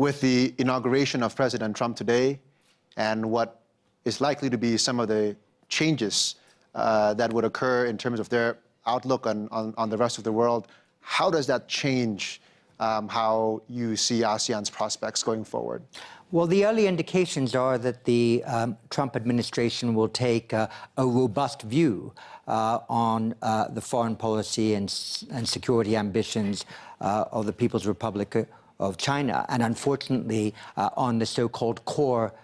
with the inauguration of President Trump today and what is likely to be some of the changes that would occur in terms of their outlook on the rest of the world, how does that change how you see ASEAN's prospects going forward? Well, the early indications are that the Trump administration will take a robust view on the foreign policy and security ambitions of the People's Republic of China, and unfortunately on the so-called core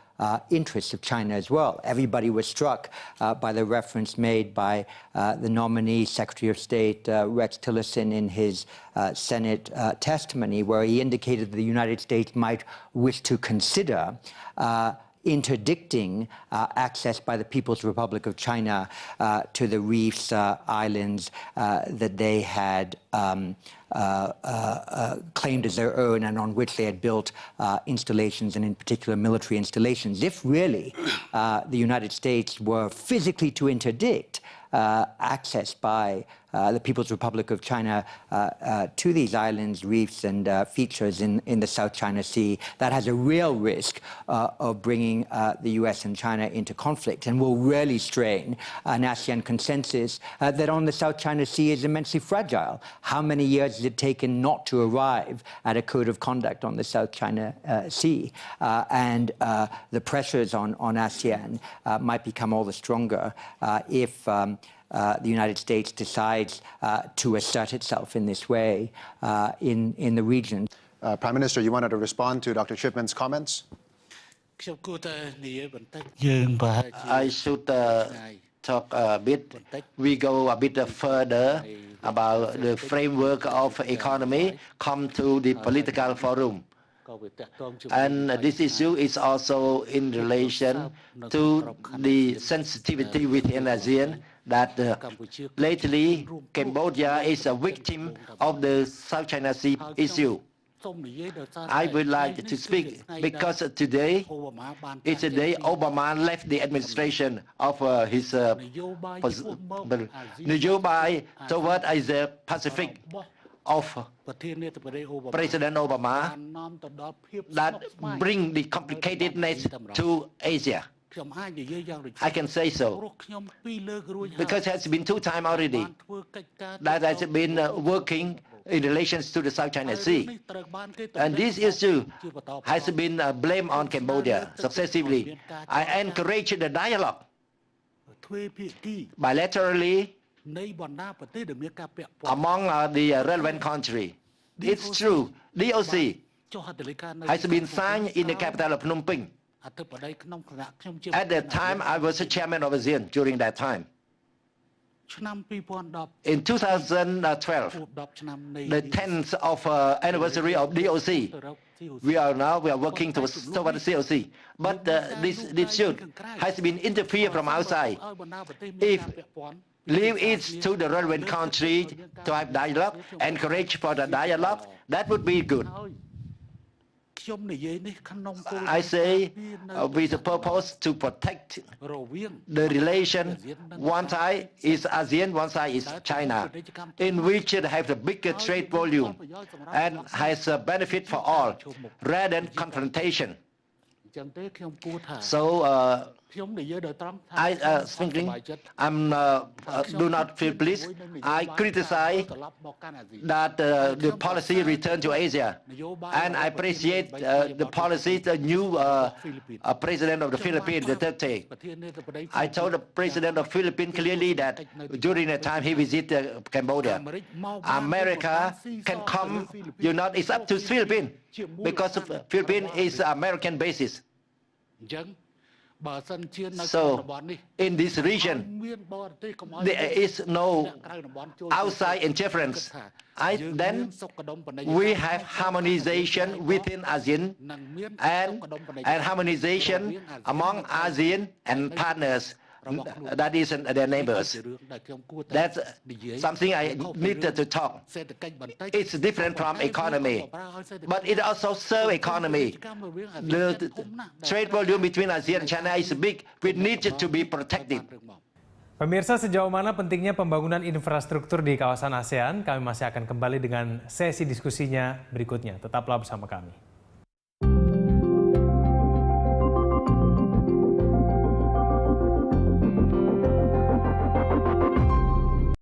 interests of China as well. Everybody was struck by the reference made by the nominee Secretary of State Rex Tillerson in his Senate testimony, where he indicated that the United States might wish to consider interdicting access by the People's Republic of China to the reefs, islands that they had claimed as their own and on which they had built installations, and in particular military installations. If really the United States were physically to interdict access by the People's Republic of China to these islands, reefs, and features in the South China Sea, that has a real risk of bringing the US and China into conflict and will really strain an ASEAN consensus that on the South China Sea is immensely fragile. How many years has it taken not to arrive at a code of conduct on the South China Sea? And the pressures on ASEAN might become all the stronger if the United States decides to assert itself in this way in the region. Prime Minister, you wanted to respond to Dr. Chipman's comments? I should talk a bit. We go a bit further about the framework of economy, come to the political forum. And this issue is also in relation to the sensitivity within ASEAN that lately Cambodia is a victim of the South China Sea issue. I would like to speak because today is the day Obama left the administration of his Nyobai toward Asia Pacific of President Obama that bring the complicatedness to Asia. I can say so because it has been 2 times already that has been working in relations to the South China Sea, and this issue has been blamed on Cambodia successively. I encourage the dialogue bilaterally among the relevant countries. It's true, DOC has been signed in the capital of Phnom Penh. At that time, I was the chairman of ASEAN during that time. In 2012, the 10th of anniversary of DOC, we are working towards COC. But this dispute has been interfered from outside. If leave it to the relevant country to have dialogue, encourage for the dialogue, that would be good. I say with the purpose to protect the relation. One side is ASEAN, one side is China, in which it has a bigger trade volume and has a benefit for all rather than confrontation. So I do not feel pleased. I criticize that the policy return to Asia, and I appreciate the policy the new president of the Philippines, Duterte. I told the president of the Philippines clearly that during the time he visited Cambodia, America can come. It's up to Philippines because the Philippines is American basis. So, in this region, there is no outside interference. Then we have harmonization within ASEAN and harmonization among ASEAN and partners, that is their neighbors. That's something I needed to talk. It's different from economy, but it also serves economy. The trade volume between ASEAN and China is big. We need to be protected. Pemirsa, sejauh mana pentingnya pembangunan infrastruktur di kawasan ASEAN? Kami masih akan kembali dengan sesi diskusinya berikutnya. Tetaplah bersama kami.